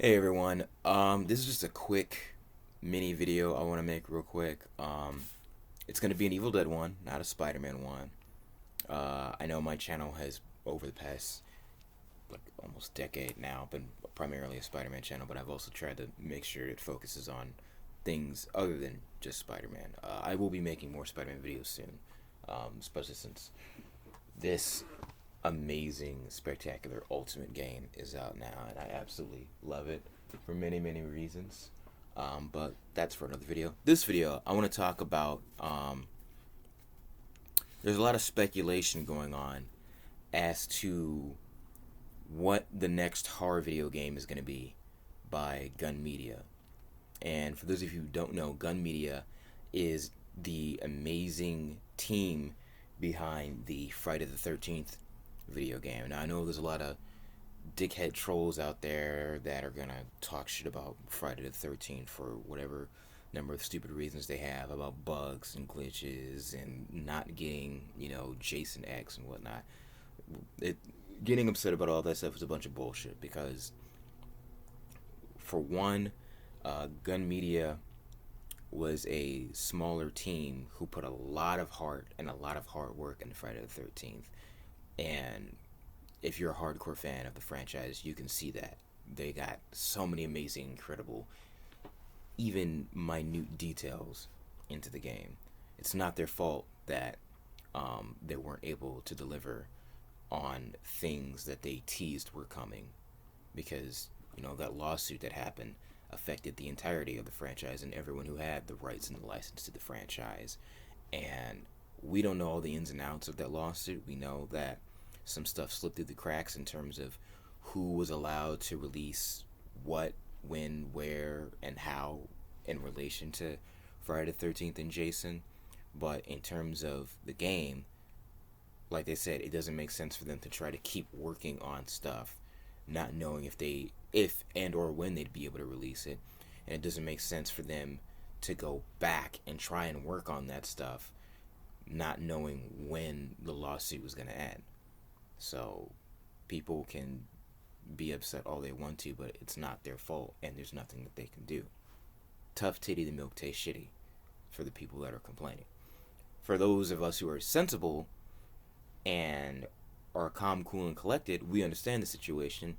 Hey everyone, this is just a quick mini video I want to make real quick. It's gonna be an Evil Dead one, not a Spider-Man one. I know my channel has over the past like almost decade now been primarily a Spider-Man channel, but I've also tried to make sure it focuses on things other than just Spider-Man. I will be making more Spider-Man videos soon, especially since this amazing, spectacular Ultimate game is out now, and I absolutely love it for many, many reasons. But that's for another video. This video, I want to talk about. There's a lot of speculation going on as to what the next horror video game is going to be by Gun Media. And for those of you who don't know, Gun Media is the amazing team behind the Friday the 13th video game. Now, I know there's a lot of dickhead trolls out there that are gonna talk shit about Friday the 13th for whatever number of stupid reasons they have about bugs and glitches and not getting, Jason X and whatnot. It Getting upset about all that stuff is a bunch of bullshit because, for one, Gun Media was a smaller team who put a lot of heart and a lot of hard work into Friday the 13th. And if you're a hardcore fan of the franchise, you can see that. They got so many amazing, incredible, even minute details into the game. It's not their fault that they weren't able to deliver on things that they teased were coming because, that lawsuit that happened affected the entirety of the franchise and everyone who had the rights and the license to the franchise. And we don't know all the ins and outs of that lawsuit. We know that some stuff slipped through the cracks in terms of who was allowed to release what, when, where, and how in relation to Friday the 13th and Jason. But in terms of the game, like they said, it doesn't make sense for them to try to keep working on stuff, not knowing if and or when they'd be able to release it. And it doesn't make sense for them to go back and try and work on that stuff, not knowing when the lawsuit was going to end. So people can be upset all they want to, but it's not their fault, and there's nothing that they can do. Tough titty, the milk tastes shitty for the people that are complaining. For those of us who are sensible and are calm, cool, and collected, we understand the situation,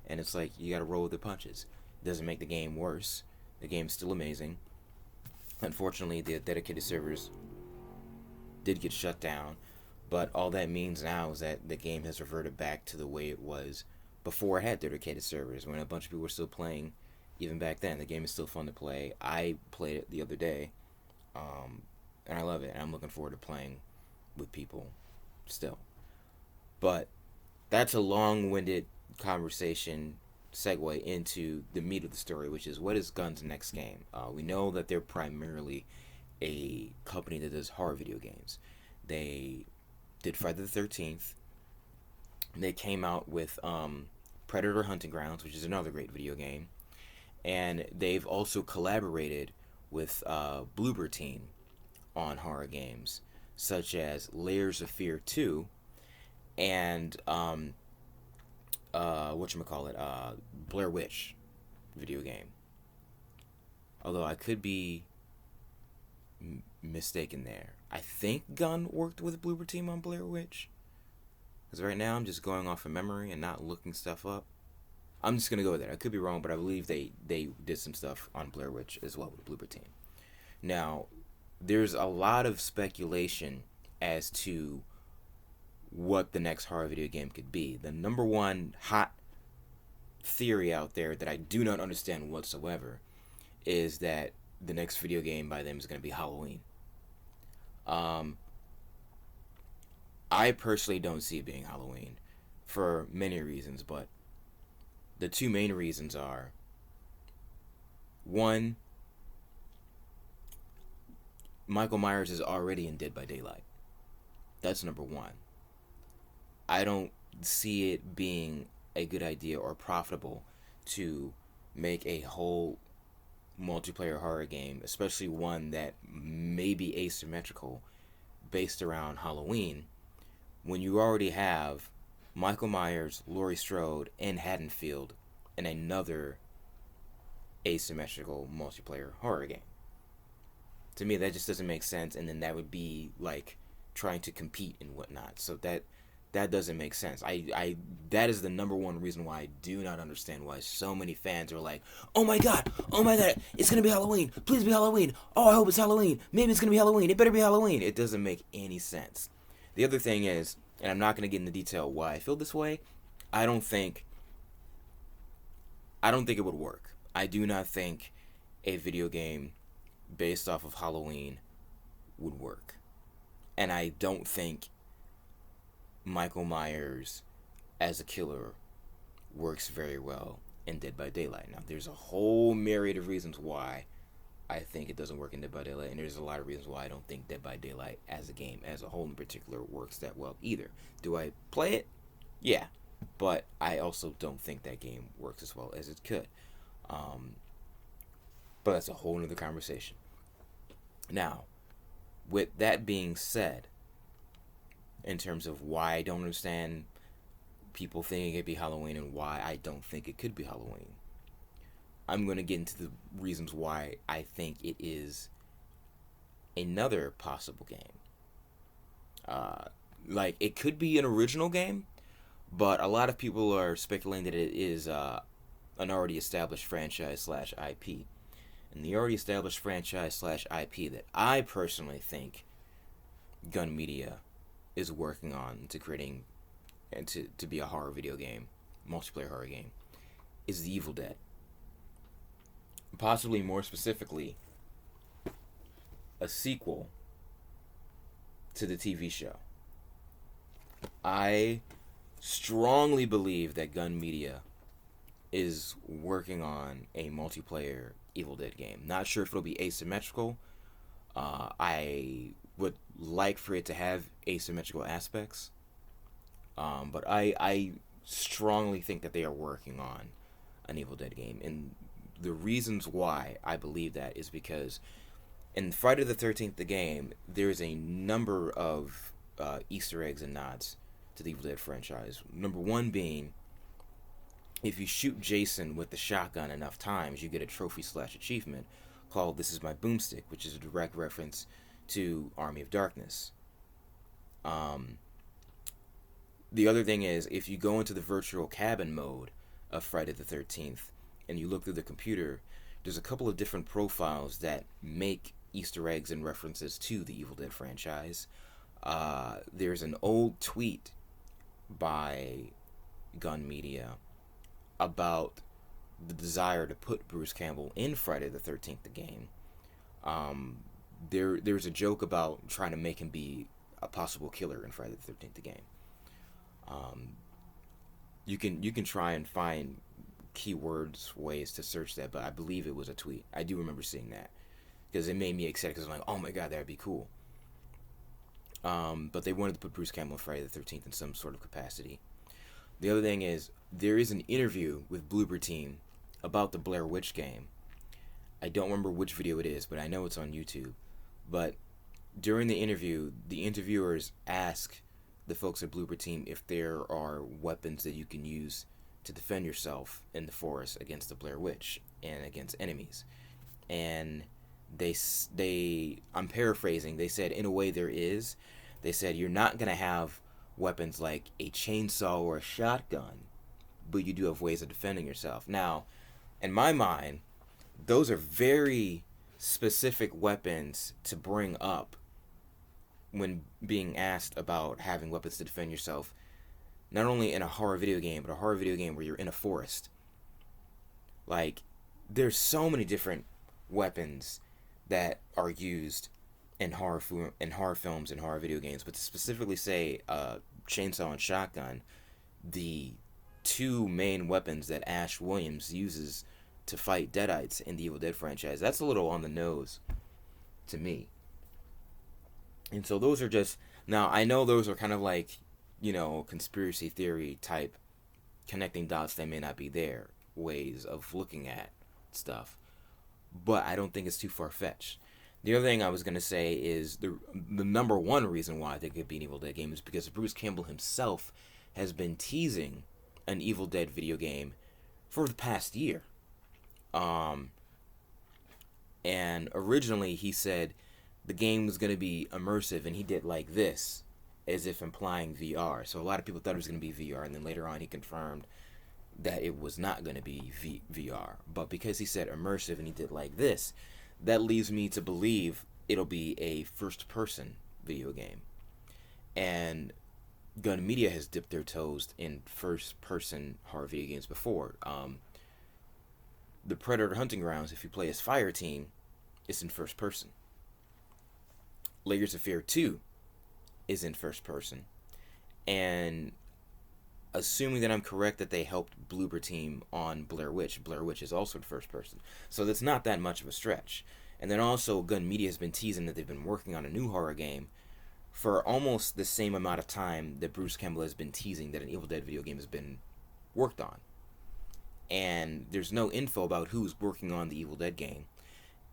and it's like you gotta roll with the punches. It doesn't make the game worse. The game's still amazing. Unfortunately, the dedicated servers did get shut down, but all that means now is that the game has reverted back to the way it was before it had dedicated servers, when a bunch of people were still playing. Even back then, the game is still fun to play. I played it the other day, and I love it, and I'm looking forward to playing with people still. But that's a long-winded conversation segue into the meat of the story, which is what is Gun's next game. We know that they're primarily a company that does horror video games. They did Friday the 13th. They came out with Predator Hunting Grounds, which is another great video game. And they've also collaborated with Bloober Team on horror games, such as Layers of Fear 2 and Blair Witch video game. Although I could be mistaken there. I think Gunn worked with Bloober Team on Blair Witch. Because right now I'm just going off of memory and not looking stuff up. I'm just going to go with that. I could be wrong, but I believe they did some stuff on Blair Witch as well with Bloober Team. Now, there's a lot of speculation as to what the next horror video game could be. The number one hot theory out there that I do not understand whatsoever is that the next video game by them is going to be Halloween. I personally don't see it being Halloween for many reasons, but the two main reasons are, one, Michael Myers is already in Dead by Daylight. That's number one. I don't see it being a good idea or profitable to make a whole multiplayer horror game, especially one that may be asymmetrical, based around Halloween, when you already have Michael Myers, Laurie Strode, and Haddonfield in another asymmetrical multiplayer horror game. To me, that just doesn't make sense, and then that would be like trying to compete and whatnot. So that doesn't make sense. I that is the number one reason why I do not understand why so many fans are like, oh my god, it's gonna be Halloween, please be Halloween, oh I hope it's Halloween, maybe it's gonna be Halloween, it better be Halloween. It doesn't make any sense. The other thing is, and I'm not gonna get into detail why I feel this way, I don't think it would work. I do not think a video game based off of Halloween would work. And I don't think Michael Myers as a killer works very well in Dead by Daylight. Now, there's a whole myriad of reasons why I think it doesn't work in Dead by Daylight, and there's a lot of reasons why I don't think Dead by Daylight as a game, as a whole in particular, works that well either. Do I play it? Yeah. But I also don't think that game works as well as it could. But that's a whole nother conversation. Now, with that being said, in terms of why I don't understand people thinking it'd be Halloween and why I don't think it could be Halloween, I'm going to get into the reasons why I think it is another possible game. Like, it could be an original game, but a lot of people are speculating that it is an already established franchise slash IP. And the already established franchise slash IP that I personally think Gun Media is working on to creating and to be a horror video game, multiplayer horror game, is The Evil Dead. Possibly more specifically, a sequel to the TV show. I strongly believe that Gun Media is working on a multiplayer Evil Dead game. Not sure if it'll be asymmetrical. I would like for it to have asymmetrical aspects. But I strongly think that they are working on an Evil Dead game. And the reasons why I believe that is because in Friday the 13th, the game, there's a number of Easter eggs and nods to the Evil Dead franchise. Number one being, if you shoot Jason with the shotgun enough times, you get a trophy slash achievement called This Is My Boomstick, which is a direct reference to Army of Darkness. The other thing is, if you go into the virtual cabin mode of Friday the 13th and you look through the computer, there's a couple of different profiles that make Easter eggs and references to the Evil Dead franchise. There's an old tweet by Gun Media about the desire to put Bruce Campbell in Friday the 13th, the game. There's a joke about trying to make him be a possible killer in Friday the 13th, the game. You can try and find keywords, ways to search that, but I believe it was a tweet. I do remember seeing that because it made me excited because I'm like, oh my god, that'd be cool. But they wanted to put Bruce Campbell in Friday the 13th in some sort of capacity. The other thing is, there is an interview with Bloober Team about the Blair Witch game. I don't remember which video it is, but I know it's on YouTube. But during the interview, the interviewers ask the folks at Bloober Team if there are weapons that you can use to defend yourself in the forest against the Blair Witch and against enemies. And I'm paraphrasing, they said, in a way there is. They said, you're not going to have weapons like a chainsaw or a shotgun, but you do have ways of defending yourself. Now, in my mind, those are very specific weapons to bring up when being asked about having weapons to defend yourself, not only in a horror video game, but a horror video game where you're in a forest. Like, there's so many different weapons that are used in horror films and horror video games, but to specifically say chainsaw and shotgun, the two main weapons that Ash Williams uses to fight Deadites in the Evil Dead franchise, that's a little on the nose to me. And so those are just, now I know those are kind of like, conspiracy theory type connecting dots that may not be there, ways of looking at stuff, but I don't think it's too far-fetched. The other thing I was going to say is the number one reason why I think it could be an Evil Dead game is because Bruce Campbell himself has been teasing an Evil Dead video game for the past year. Um, and originally he said the game was going to be immersive, and he did like this, as if implying VR. So a lot of people thought it was going to be VR, and then later on he confirmed that it was not going to be VR. But because he said immersive and he did like this, that leads me to believe it'll be a first-person video game. And Gun Media has dipped their toes in first-person horror video games before. The Predator Hunting Grounds, if you play as Fire Team, it's in first person. Layers of Fear 2 is in first person. And assuming that I'm correct that they helped Bloober Team on Blair Witch is also in first person. So that's not that much of a stretch. And then also Gun Media has been teasing that they've been working on a new horror game for almost the same amount of time that Bruce Campbell has been teasing that an Evil Dead video game has been worked on. And there's no info about who's working on the Evil Dead game.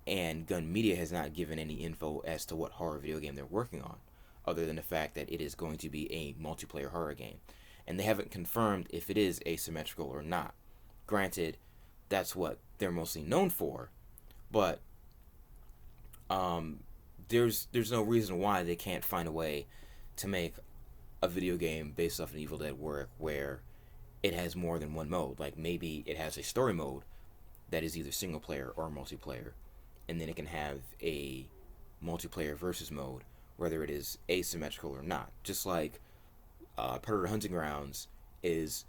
And Gun Media has not given any info as to what horror video game they're working on, other than the fact that it is going to be a multiplayer horror game. And they haven't confirmed if it is asymmetrical or not. Granted, that's what they're mostly known for, but there's no reason why they can't find a way to make a video game based off an Evil Dead work where it has more than one mode. Like maybe it has a story mode that is either single player or multiplayer, and then it can have a multiplayer versus mode, whether it is asymmetrical or not. Just like Predator Hunting Grounds is,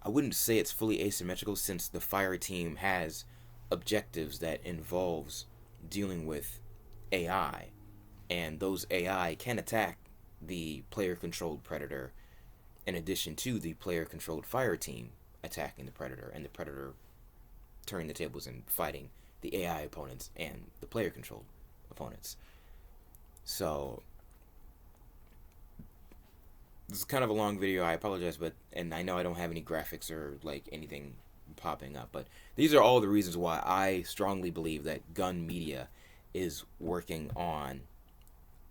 I wouldn't say it's fully asymmetrical since the Fire Team has objectives that involves dealing with AI, and those AI can attack the player-controlled Predator in addition to the player-controlled Fire Team attacking the Predator, and the Predator turning the tables and fighting the AI opponents and the player-controlled opponents. So this is kind of a long video. I apologize, and I know I don't have any graphics or like anything popping up, but these are all the reasons why I strongly believe that Gun Media is working on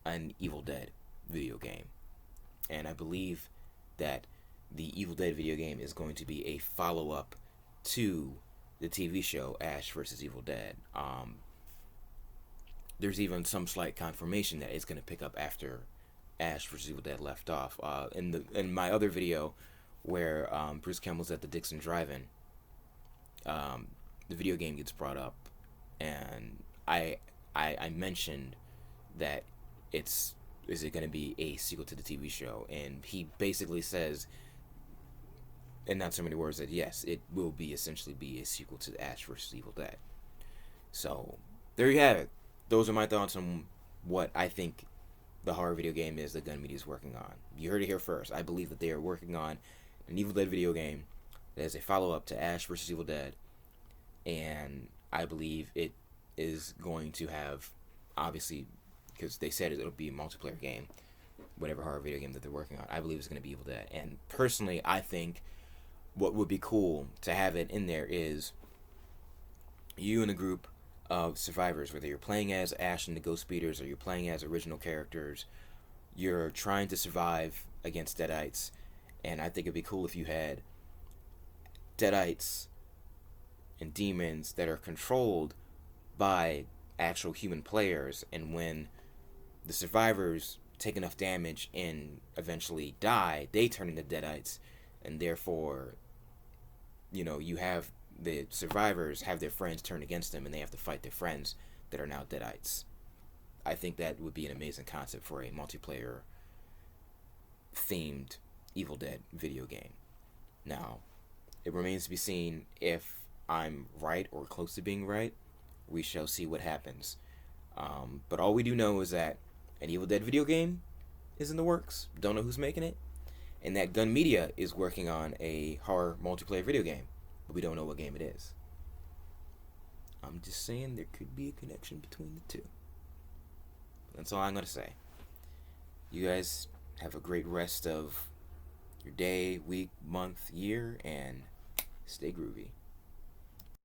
an Evil Dead video game. And I believe that the Evil Dead video game is going to be a follow-up to the TV show Ash vs. Evil Dead. There's even some slight confirmation that it's going to pick up after Ash vs. Evil Dead left off. In my other video where Bruce Campbell's at the Dixon Drive-In, the video game gets brought up, and I mentioned that is it going to be a sequel to the TV show, and he basically says, in not so many words, that yes, it will essentially be a sequel to Ash vs. Evil Dead. So there you have it. Those are my thoughts on what I think the horror video game is that Gun Media is working on. You heard it here first. I believe that they are working on an Evil Dead video game that is a follow-up to Ash vs. Evil Dead, and I believe it is going to have, obviously, because they said it'll be a multiplayer game, whatever horror video game that they're working on, I believe it's going to be Evil Dead. And personally, I think what would be cool to have it in there is you and a group of survivors, whether you're playing as Ash and the Ghost Speeders or you're playing as original characters, you're trying to survive against Deadites, and I think it'd be cool if you had Deadites and demons that are controlled by actual human players, and when the survivors take enough damage and eventually die, they turn into Deadites, and therefore, you have the survivors have their friends turn against them, and they have to fight their friends that are now Deadites. I think that would be an amazing concept for a multiplayer themed Evil Dead video game. Now, it remains to be seen if I'm right or close to being right. We shall see what happens. But all we do know is that an Evil Dead video game is in the works. Don't know who's making it. And that Gun Media is working on a horror multiplayer video game. But we don't know what game it is. I'm just saying there could be a connection between the two. That's all I'm going to say. You guys have a great rest of your day, week, month, year, and stay groovy.